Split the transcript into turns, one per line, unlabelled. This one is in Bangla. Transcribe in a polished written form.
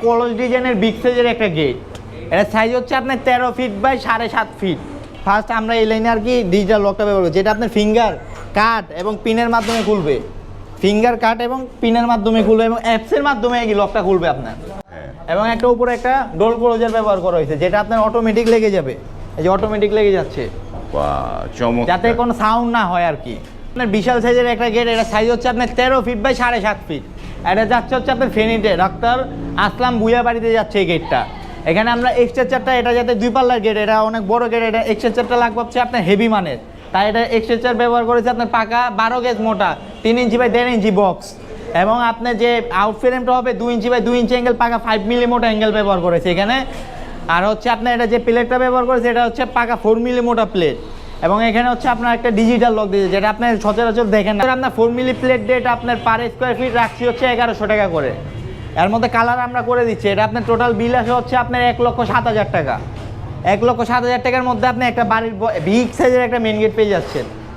কলস ডিজাইনের বিগ সাইজের একটা গেট। এটা সাইজ হচ্ছে আপনার 13 ফিট বাই 7.5 ফিট। ফার্স্ট আমরা এই লাইনে আর কি ডিজিটাল লকটা ব্যবহার করব, যেটা আপনার ফিঙ্গার কাট এবং পিনের মাধ্যমে খুলবে। ফিঙ্গার কাট এবং পিনের মাধ্যমে খুলবে এবং অ্যাপসের মাধ্যমে এই লকটা খুলবে আপনার। এবং একটা উপরে একটা ডোর ক্লোজার ব্যবহার করা হয়েছে, যেটা আপনার অটোমেটিক লেগে যাবে। এই যে অটোমেটিক লেগে যাচ্ছে, যাতে কোনো সাউন্ড না হয় আর কি। আপনার বিশাল সাইজের একটা গেট। এটা সাইজ হচ্ছে আপনার 13 ফিট বাই 7.5 ফিট। এটা যাচ্ছে হচ্ছে আপনার ফেনীতে ডাক্তার আসলাম ভুইয়া বাড়িতে যাচ্ছে এই গেটটা। এখানে আমরা এক্সটেনচারটা, এটা যাতে 2 পাল্লার গেট, এটা অনেক বড় গেট, এটা এক্সটেনচারটা লাগবে হচ্ছে আপনার হেভি মানের। তাই এটা এক্সটেনচার ব্যবহার করেছে আপনার পাকা 12 গেজ মোটা 3 ইঞ্চি বাই 1.5 ইঞ্চি বক্স। এবং আপনার যে আউট ফ্রেমটা হবে 2 ইঞ্চি বাই 2 ইঞ্চি অ্যাঙ্গেল পাকা 5 মিলি মোটা অ্যাঙ্গেল ব্যবহার করেছে এখানে। আর হচ্ছে আপনার এটা যে প্লেটটা ব্যবহার করেছে এটা হচ্ছে পাকা 4 মিলি মোটা প্লেট। এবং এখানে হচ্ছে আপনার একটা ডিজিটাল লক দিয়েছে, যেটা আপনার সচরাচর দেখেন না। আপনার 4 মিলি প্লেট দিয়ে এটা আপনার পার স্কোয়ার ফিট রাখছি হচ্ছে 1100 টাকা করে। এর মধ্যে কালার আমরা করে দিচ্ছি। এটা আপনার টোটাল বিল আসে হচ্ছে আপনার 1,07,000 টাকা। 1,07,000 টাকার মধ্যে আপনি একটা বাড়ির বিগ সাইজের একটা মেন গেট পেয়ে যাচ্ছেন।